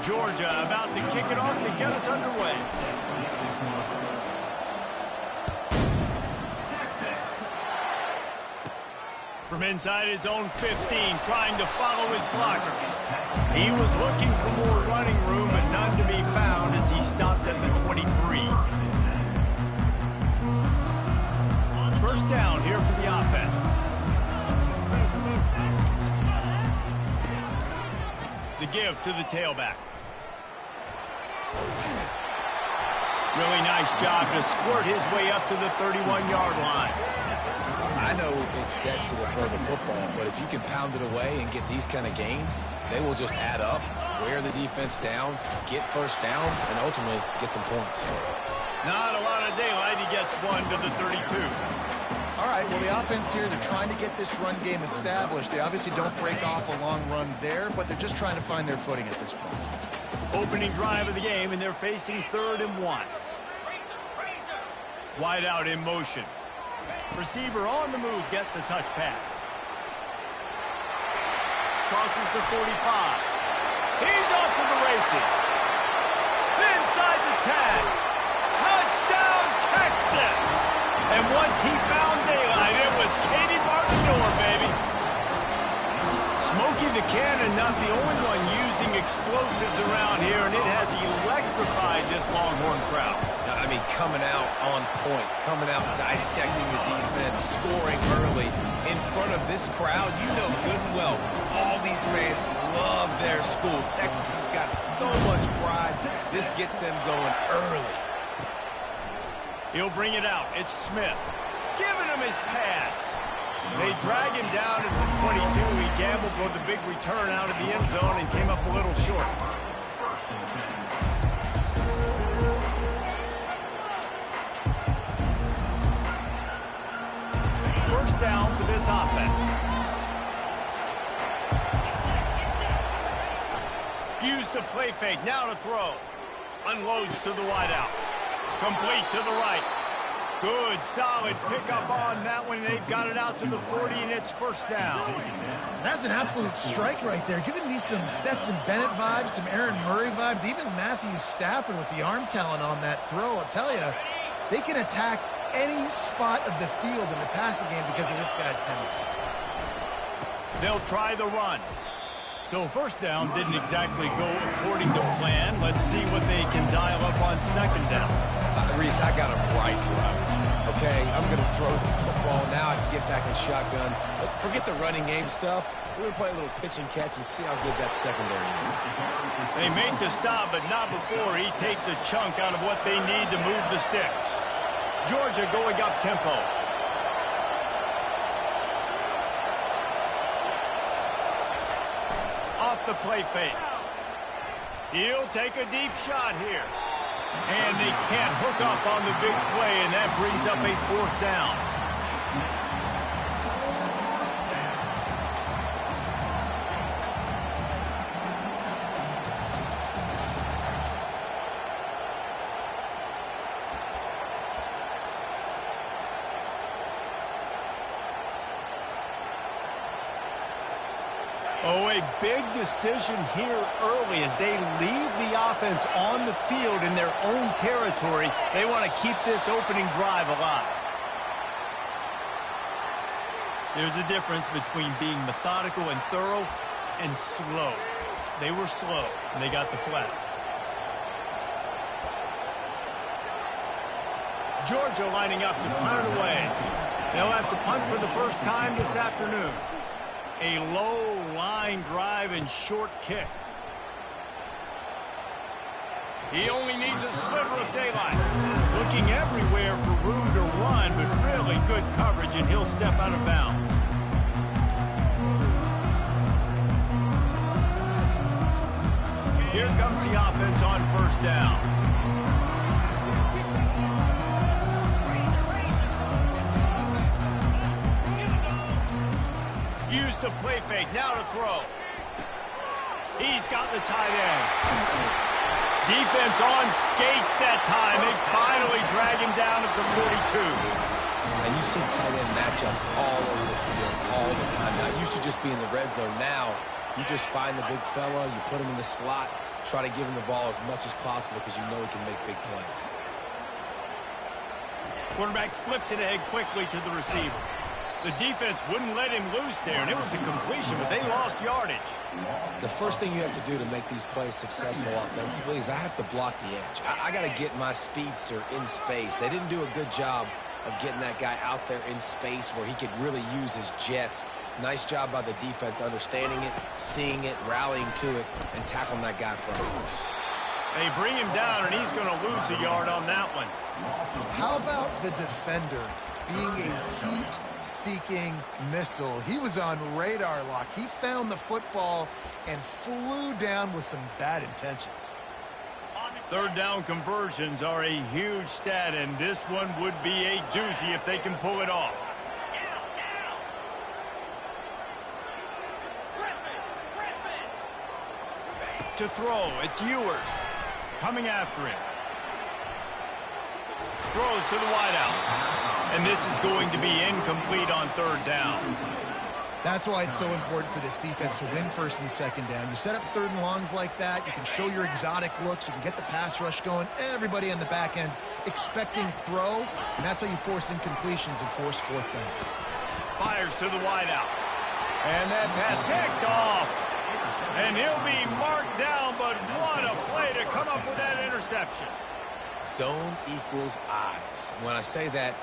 Georgia about to kick it off to get us underway. From inside his own 15, trying to follow his blockers. He was looking for more running room, but none to be found as he stopped at the 23. First down here for the offense. The give to the tailback. Really nice job to squirt his way up to the 31-yard line. I know it's sexy to throw the football, but if you can pound it away and get these kind of gains, they will just add up, wear the defense down, get first downs, and ultimately get some points. Not a lot of daylight. He gets one to the 32. All right, well, the offense here, they're trying to get this run game established. They obviously don't break off a long run there, but they're just trying to find their footing at this point. Opening drive of the game, and they're facing 3rd and 1. Wide out in motion. Receiver on the move gets the touch pass. Crosses the 45. He's off to the races. Inside the 10. Touchdown, Texas! And once he found daylight, it was Katie Martin door, baby. Smokey the Cannon, not the only one using explosives around here, and it has electrified this Longhorn crowd. I mean, coming out on point, coming out dissecting the defense, scoring early in front of this crowd. You know good and well, all these fans love their school. Texas has got so much pride. This gets them going early. He'll bring it out. It's Smith. Giving him his pads. They drag him down at the 22. He gambled for the big return out of the end zone and came up a little short. First down for this offense. Used to play fake. Now to throw. Unloads to the wideout. Complete to the right. Good, solid pickup on that one. They've got it out to the 40, and it's first down. That's an absolute strike right there. Giving me some Stetson Bennett vibes, some Aaron Murray vibes, even Matthew Stafford with the arm talent on that throw. I'll tell you, they can attack any spot of the field in the passing game because of this guy's talent. They'll try the run. So first down didn't exactly go according to plan. Let's see what they can dial up on second down. Reese, I got a right route. Okay, I'm going to throw the football. Now I can get back in shotgun. Let's forget the running game stuff. We're going to play a little pitch and catch and see how good that secondary is. They make the stop, but not before he takes a chunk out of what they need to move the sticks. Georgia going up tempo. Off the play fake. He'll take a deep shot here. And they can't hook up on the big play, and that brings up a fourth down. Oh, a big decision here early as they leave the offense on the field in their own territory. They want to keep this opening drive alive. There's a difference between being methodical and thorough and slow. They were slow, and they got the flag. Georgia lining up to punt it away. They'll have to punt for the first time this afternoon. A low line drive and short kick. He only needs a sliver of daylight. Looking everywhere for room to run, but really good coverage, and he'll step out of bounds. Here comes the offense on first down. Used to play fake, now to throw. He's got the tight end. Defense on skates that time. They finally drag him down at the 42. And you see tight end matchups all over the field all the time. Now, it used to just be in the red zone. Now, you just find the big fella, you put him in the slot, try to give him the ball as much as possible because you know he can make big plays. Quarterback flips it ahead quickly to the receiver. The defense wouldn't let him loose there, and it was a completion, but they lost yardage. The first thing you have to do to make these plays successful offensively is I have to block the edge. I got to get my speedster in space. They didn't do a good job of getting that guy out there in space where he could really use his jets. Nice job by the defense understanding it, seeing it, rallying to it, and tackling that guy from us. They bring him down, and he's going to lose a yard on that one. How about the defender being a heat-seeking missile? He was on radar lock. He found the football and flew down with some bad intentions. Third down conversions are a huge stat, and this one would be a doozy if they can pull it off. To throw, it's Ewers. Coming after him. Throws to the wideout. And this is going to be incomplete on third down. That's why it's so important for this defense to win first and second down. You set up third and longs like that. You can show your exotic looks. You can get the pass rush going. Everybody on the back end expecting throw. And that's how you force incompletions and force fourth downs. Fires to the wideout. And that pass picked off. And he'll be marked down, but what a play to come up with that interception. Zone equals eyes. When I say that,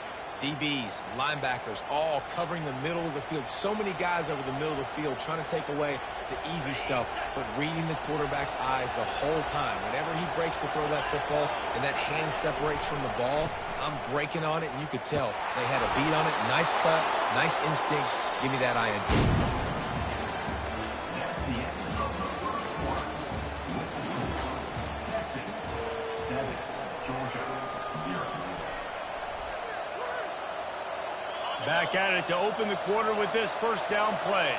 DBs, linebackers, all covering the middle of the field. So many guys over the middle of the field trying to take away the easy stuff, but reading the quarterback's eyes the whole time. Whenever he breaks to throw that football and that hand separates from the ball, I'm breaking on it, and you could tell they had a beat on it. Nice cut, nice instincts. Give me that INT. Back at it to open the quarter with this first down play.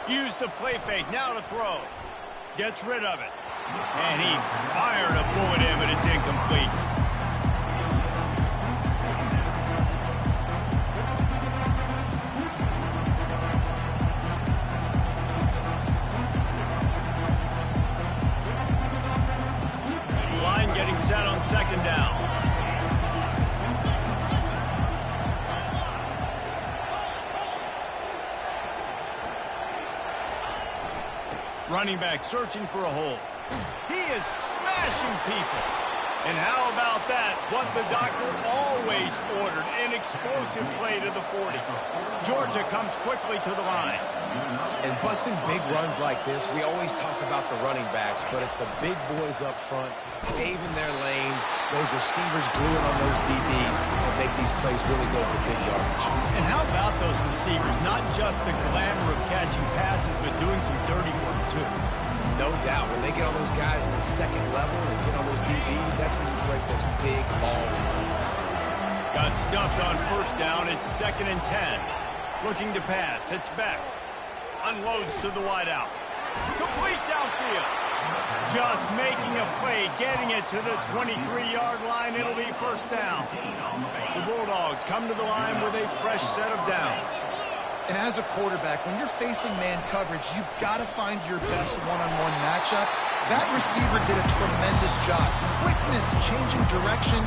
Use the play fake, now to throw. Gets rid of it. And he fired a bullet in, but it's incomplete. Getting set on second down. Running back searching for a hole. He is smashing people. And how about that? What the doctor always ordered, an explosive play to the 40. Georgia comes quickly to the line. And busting big runs like this, we always talk about the running backs, but it's the big boys up front, paving their lanes, those receivers gluing on those DBs, and make these plays really go for big yardage. And how about those receivers? Not just the glamour of catching passes, but doing some dirty work, too. No doubt. When they get on those guys in the second level and get on those DBs, that's when you break those big ball runs. Got stuffed on first down. It's 2nd and 10. Looking to pass. It's Beck. Unloads to the wideout. Complete downfield. Just making a play, getting it to the 23-yard line. It'll be first down. The Bulldogs come to the line with a fresh set of downs. And as a quarterback, when you're facing man coverage, you've got to find your best one-on-one matchup. That receiver did a tremendous job. Quickness, changing direction,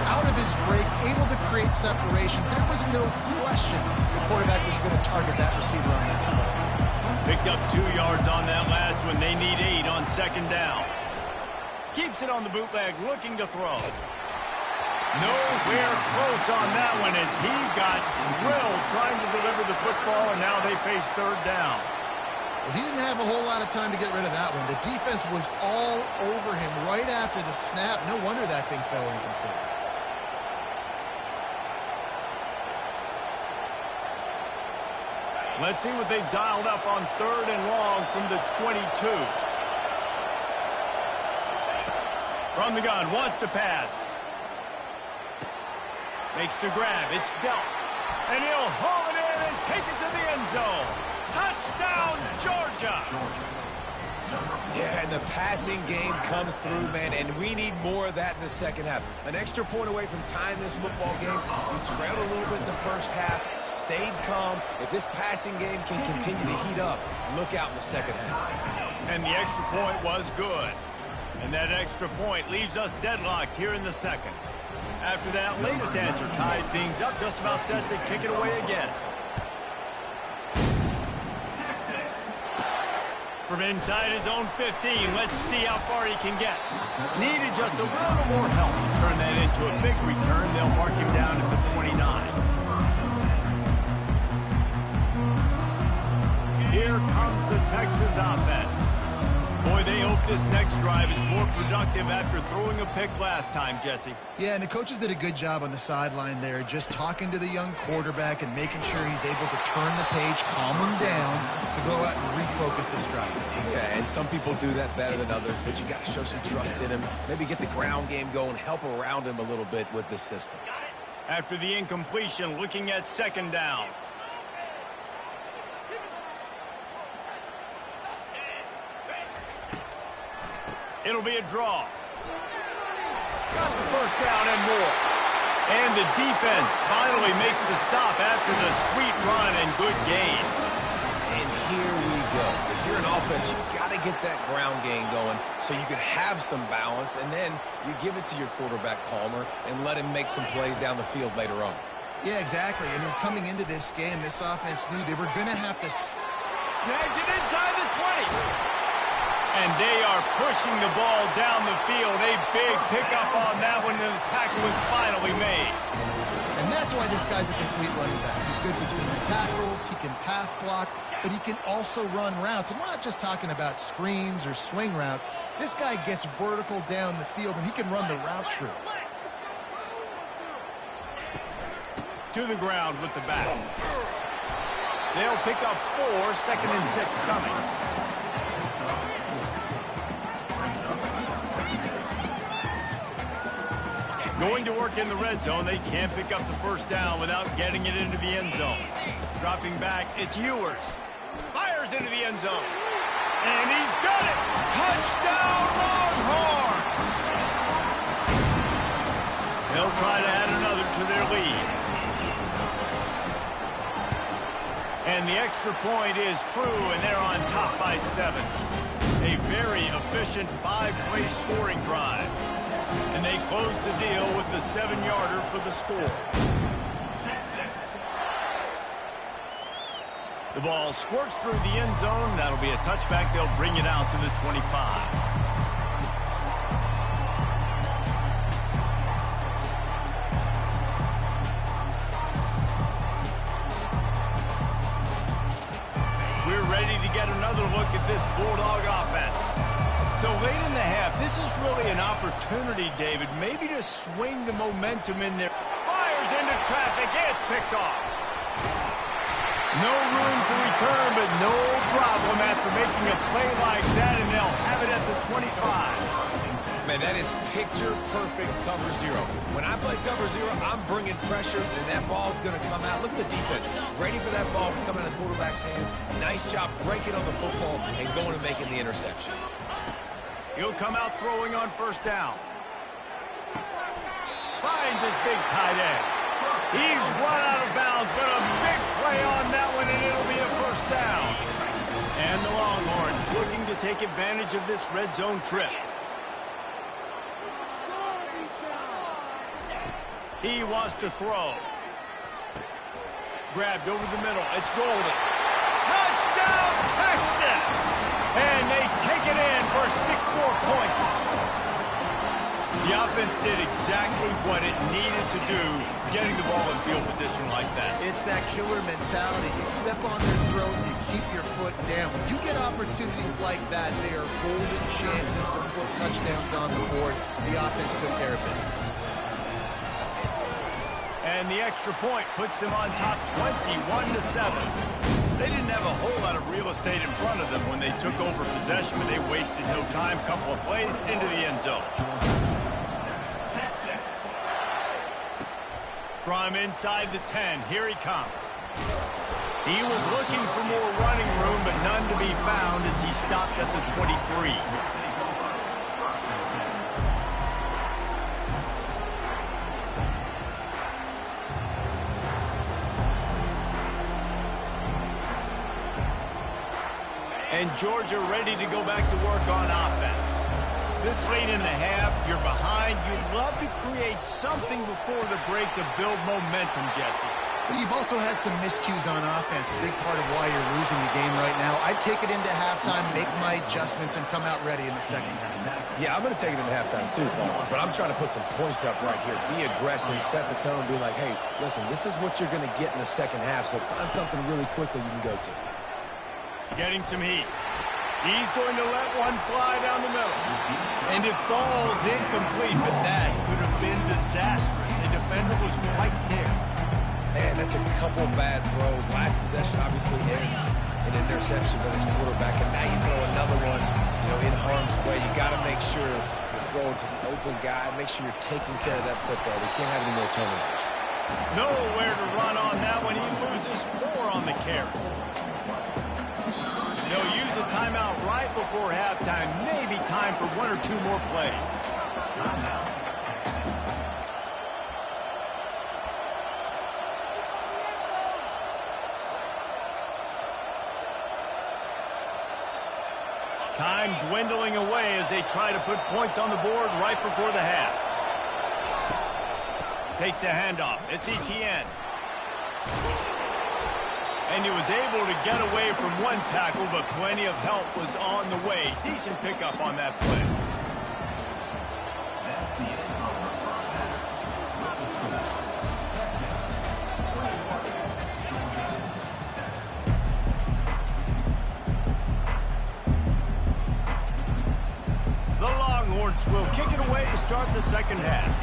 out of his break, able to create separation. There was no question the quarterback was going to target that receiver on that play. Picked up 2 yards on that last one. They need 8 on second down. Keeps it on the bootleg, looking to throw. Nowhere close on that one as he got drilled trying to deliver the football, and now they face third down. Well, he didn't have a whole lot of time to get rid of that one. The defense was all over him right after the snap. No wonder that thing fell incomplete. Let's see what they've dialed up on third and long from the 22. From the gun, wants to pass. Makes the grab, it's Belt. And he'll haul it in and take it to the end zone. Touchdown, Georgia! Yeah, and the passing game comes through, man, and we need more of that in the second half. An extra point away from tying this football game. We trailed a little bit in the first half, stayed calm. If this passing game can continue to heat up, look out in the second half. And the extra point was good. And that extra point leaves us deadlocked here in the second. After that latest answer tied things up, just about set to kick it away again. From inside his own 15, let's see how far he can get. Needed just a little more help to turn that into a big return. They'll mark him down at the 29. Here comes the Texas offense. Boy, they hope this next drive is more productive after throwing a pick last time, Jesse. Yeah, and the coaches did a good job on the sideline there, just talking to the young quarterback and making sure he's able to turn the page, calm him down, to go out and refocus this drive. Yeah, and some people do that better than others, but you got to show some trust in him. Maybe get the ground game going, help around him a little bit with this system. After the incompletion, looking at second down. It'll be a draw. Got the first down and more. And the defense finally makes the stop after the sweet run and good gain. And here we go. If you're an offense, you got to get that ground game going so you can have some balance, and then you give it to your quarterback, Palmer, and let him make some plays down the field later on. Yeah, exactly. And then coming into this game, this offense knew they were going to have to... Snags it inside the 20. And they are pushing the ball down the field. A big pickup on that one, and the tackle was finally made. And that's why this guy's a complete running back. He's good between the tackles, he can pass block, but he can also run routes. And we're not just talking about screens or swing routes. This guy gets vertical down the field, and he can run the route true. To the ground with the back. They'll pick up 4, 2nd and 6 coming. Going to work in the red zone. They can't pick up the first down without getting it into the end zone. Dropping back, it's Ewers. Fires into the end zone. And he's got it. Touchdown, Longhorn. They'll try to add another to their lead. And the extra point is true, and they're on top by 7. A very efficient 5-play scoring drive. And they close the deal with the 7-yarder for the score. The ball squirts through the end zone. That'll be a touchback. They'll bring it out to the 25. Get another look at this Bulldog offense. So late in the half, this is really an opportunity, David, maybe to swing the momentum in there. Fires into traffic. It's picked off. No room to return, but no problem after making a play like that, and they'll have it at the 25. Man, that is picture-perfect cover 0. When I play cover 0, I'm bringing pressure, and that ball's going to come out. Look at the defense. Ready for that ball to come out of the quarterback's hand. Nice job breaking on the football and going and making the interception. He'll come out throwing on first down. Finds his big tight end. He's run out of bounds, but a big play on that one, and it'll be a first down. And the Longhorns looking to take advantage of this red zone trip. He wants to throw. Grabbed over the middle. It's Golden. Touchdown, Texas! And they take it in for 6 more points. The offense did exactly what it needed to do, getting the ball in field position like that. It's that killer mentality. You step on their throat and you keep your foot down. When you get opportunities like that, they are golden chances to put touchdowns on the board. The offense took care of business. And the extra point puts them on top 21-7. They didn't have a whole lot of real estate in front of them when they took over possession, but they wasted no time. Couple of plays into the end zone. From inside the 10, here he comes. He was looking for more running room, but none to be found as he stopped at the 23. And Georgia ready to go back to work on offense. This late in the half, you're behind. You'd love to create something before the break to build momentum, Jesse. But you've also had some miscues on offense, a big part of why you're losing the game right now. I'd take it into halftime, make my adjustments, and come out ready in the second half. Yeah, I'm going to take it into halftime too, Paul. But I'm trying to put some points up right here. Be aggressive, set the tone, be like, hey, listen, this is what you're going to get in the second half, so find something really quickly you can go to. Getting some heat. He's going to let one fly down the middle. And it falls incomplete, but that could have been disastrous. A defender was right there. Man, that's a couple bad throws. Last possession obviously ends in interception by this quarterback, and now you throw another one, in harm's way. You got to make sure you're throwing to the open guy. Make sure you're taking care of that football. We can't have any more turnovers. Nowhere to run on that one. He loses 4 on the carry. They'll use a timeout right before halftime. Maybe time for 1 or 2 more plays. Time dwindling away as they try to put points on the board right before the half. Takes the handoff. It's Etienne. And he was able to get away from one tackle, but plenty of help was on the way. Decent pickup on that play. The Longhorns will kick it away to start the second half.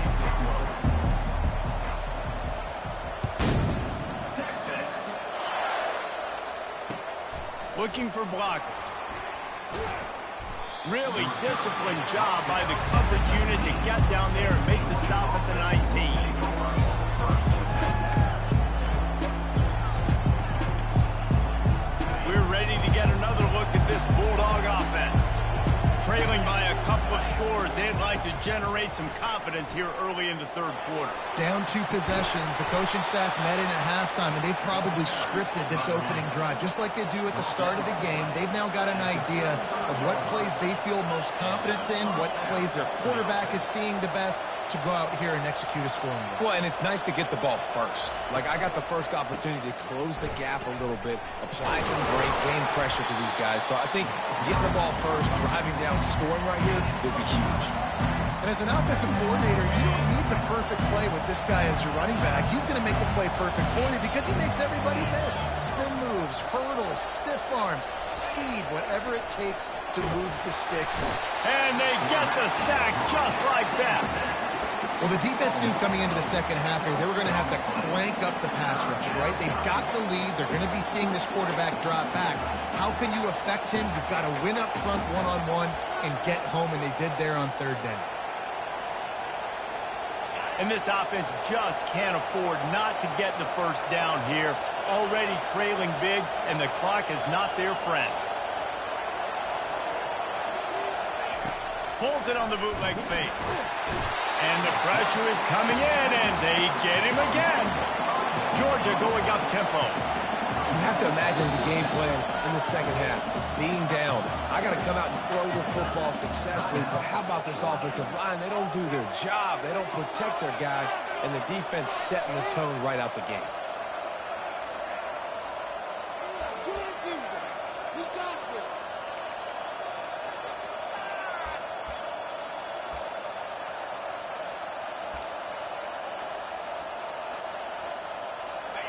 Looking for blockers. Really disciplined job by the coverage unit to get down there and make the stop at the 19. We're ready to get another look at this Bulldog offense. Trailing by a couple of scores, they'd like to generate some confidence here early in the third quarter. Down 2 possessions. The coaching staff met in at halftime, and they've probably scripted this opening drive. Just like they do at the start of the game, they've now got an idea of what plays they feel most confident in, what plays their quarterback is seeing the best to go out here and execute a scoring drive. Well, and it's nice to get the ball first. Like, I got the first opportunity to close the gap a little bit, apply some great game pressure to these guys. So I think getting the ball first, driving down, scoring right here would be huge. And as an offensive coordinator, you don't need the perfect play with this guy as your running back. He's going to make the play perfect for you because he makes everybody miss. Spin moves, hurdles, stiff arms, speed, whatever it takes to move the sticks. And they get the sack just like that. Well, the defense knew coming into the second half here, they were going to have to crank up the pass rush, right? They've got the lead. They're going to be seeing this quarterback drop back. How can you affect him? You've got to win up front one-on-one and get home, and they did there on third down. And this offense just can't afford not to get the first down here. Already trailing big, and the clock is not their friend. Pulls it on the bootleg fake. And the pressure is coming in, and they get him again. Georgia going up tempo. You have to imagine the game plan in the second half. Being down, I got to come out and throw the football successfully, but how about this offensive line? They don't do their job. They don't protect their guy, and the defense setting the tone right out the gate.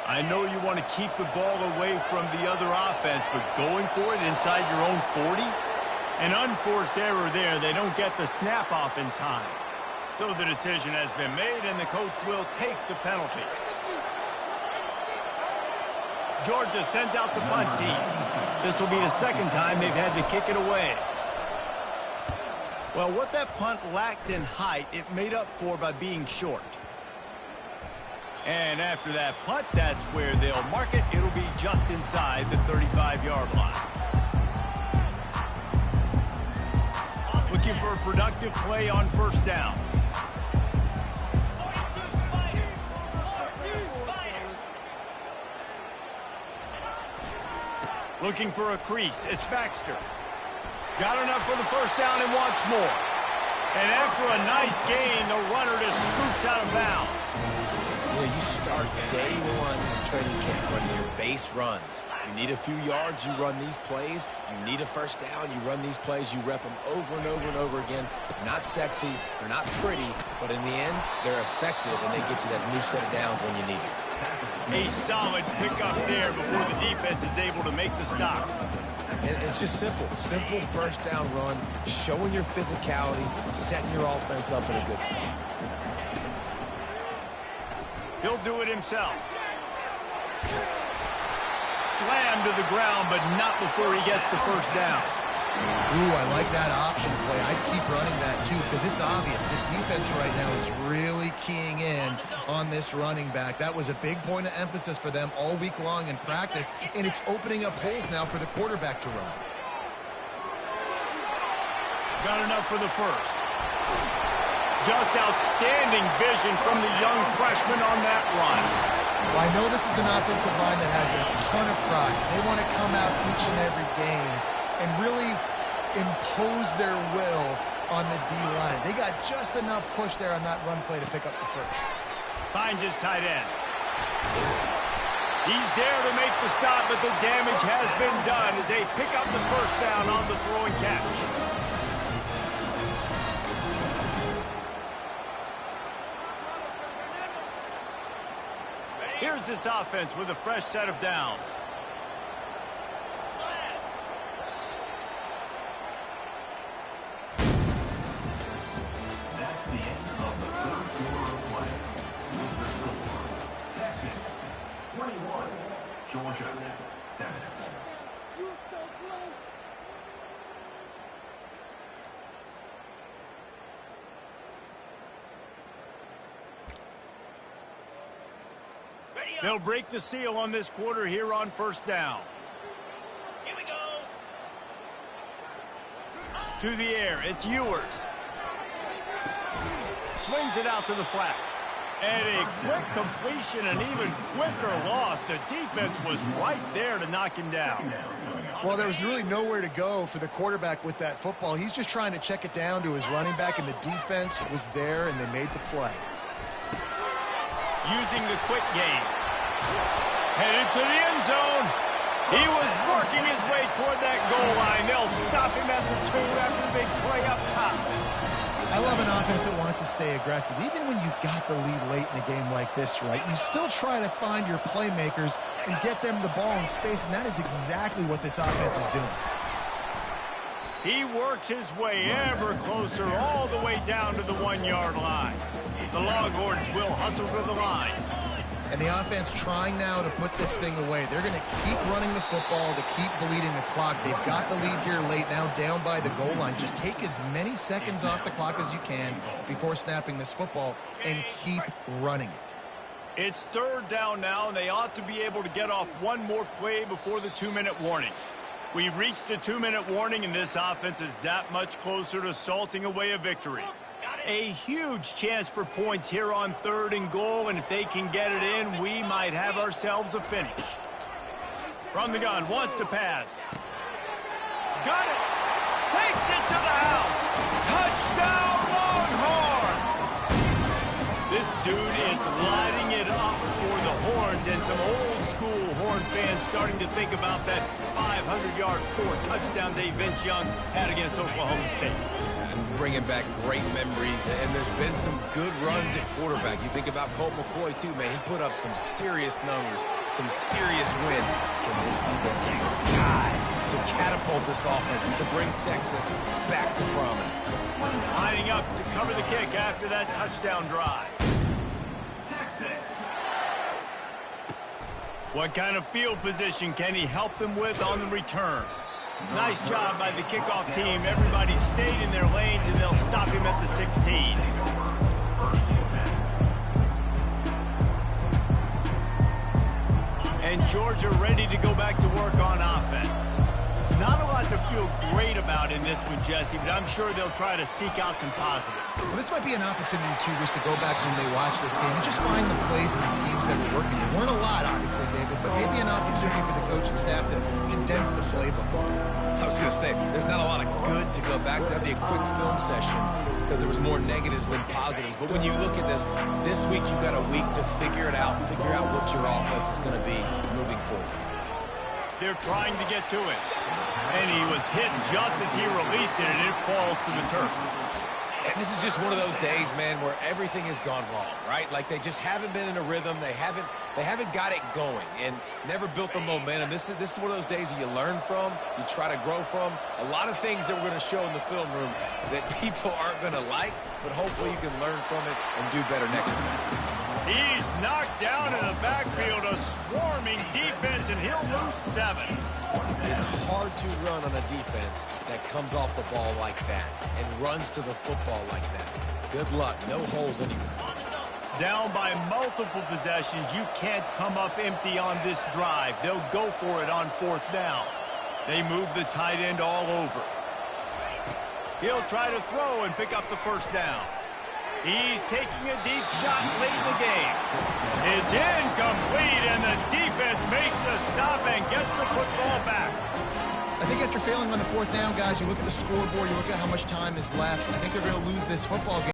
I know you want to keep the ball away from the other offense, but going for it inside your own 40? An unforced error there. They don't get the snap off in time. So the decision has been made, and the coach will take the penalty. Georgia sends out the punt team. This will be the second time they've had to kick it away. Well, what that punt lacked in height, it made up for by being short. And after that punt, that's where they'll mark it. It'll be just inside the 35-yard line. Looking for a productive play on first down. Looking for a crease. It's Baxter. Got enough for the first down and wants more. And after a nice gain, the runner just scoots out of bounds. You start day one in training camp running your base runs. You need a few yards, you run these plays. You need a first down, you run these plays. You rep them over and over and over again. They're not sexy, they're not pretty, but in the end, they're effective, and they get you that new set of downs when you need it. A solid pickup there before the defense is able to make the stop. And it's just simple. Simple first down run, showing your physicality, setting your offense up in a good spot. He'll do it himself. Slammed to the ground, but not before he gets the first down. Ooh, I like that option play. I'd keep running that too, because it's obvious the defense right now is really keying in on this running back. That was a big point of emphasis for them all week long in practice, and it's opening up holes now for the quarterback to run. Got enough for the first. Just outstanding vision from the young freshman on that run. Well, I know this is an offensive line that has a ton of pride. They want to come out each and every game and really impose their will on the D-line. They got just enough push there on that run play to pick up the first. Finds his tight end. He's there to make the stop, but the damage has been done as they pick up the first down on the throw and catch. Here's this offense with a fresh set of downs. That's the end of the third quarter of play. The score, Texas 21, Georgia 7. They'll break the seal on this quarter here on first down. Here we go. To the air, it's Ewers. Swings it out to the flat. And a quick completion, an even quicker loss. The defense was right there to knock him down. Well, there was really nowhere to go for the quarterback with that football. He's just trying to check it down to his running back, and the defense was there, and they made the play. Using the quick game. Headed to the end zone. He was working his way toward that goal line. They'll stop him at the 2 after the big play up top. I love an offense that wants to stay aggressive. Even when you've got the lead late in a game like this, right, you still try to find your playmakers and get them the ball in space, and that is exactly what this offense is doing. He works his way ever closer all the way down to the 1-yard line. The Longhorns will hustle to the line. And the offense trying now to put this thing away. They're going to keep running the football to keep bleeding the clock. They've got the lead here late, now down by the goal line. Just take as many seconds off the clock as you can before snapping this football and keep running it. It's third down now, and they ought to be able to get off one more play before the 2-minute warning. We've reached the 2-minute warning, and this offense is that much closer to salting away a victory. A huge chance for points here on 3rd and goal, and if they can get it in, we might have ourselves a finish. From the gun, wants to pass. Got it! Takes it to the house! Touchdown, Longhorn! This dude is lighting it up for the Horns, and some old-school Horn fans starting to think about that 500-yard 4-touchdown day Vince Young had against Oklahoma State. Bringing back great memories, and there's been some good runs at quarterback. You think about Colt McCoy, too, man. He put up some serious numbers, some serious wins. Can this be the next guy to catapult this offense, to bring Texas back to prominence? Lining up to cover the kick after that touchdown drive. Texas. What kind of field position can he help them with on the return? Nice job by the kickoff team. Everybody stayed in their lanes, and they'll stop him at the 16. And Georgia ready to go back to work on offense. Not a lot to feel great about in this one, Jesse, but I'm sure they'll try to seek out some positives. Well, this might be an opportunity, too, just to go back when they watch this game and just find the plays and the schemes that were working. There weren't a lot, obviously, David, but maybe an opportunity for the coaching staff to condense the playbook. I was going to say, there's not a lot of good to go back to. That'd be a quick film session because there was more negatives than positives. But when you look at this week you've got a week to figure it out, figure out what your offense is going to be moving forward. They're trying to get to it. And he was hit just as he released it, and it falls to the turf. And this is just one of those days, man, where everything has gone wrong, right? Like they just haven't been in a rhythm. They haven't got it going and never built the momentum. This is one of those days that you learn from, you try to grow from. A lot of things that we're going to show in the film room that people aren't going to like, but hopefully you can learn from it and do better next week. He's knocked down in the backfield, a swarming defense, and he'll lose 7. It's hard to run on a defense that comes off the ball like that and runs to the football like that. Good luck. No holes anywhere. Down by multiple possessions, you can't come up empty on this drive. They'll go for it on 4th down. They move the tight end all over. He'll try to throw and pick up the 1st down. He's taking a deep shot late in the game. It's incomplete, and the defense makes a stop and gets the football back. I think after failing on the 4th down, guys, you look at the scoreboard, you look at how much time is left. I think they're going to lose this football game.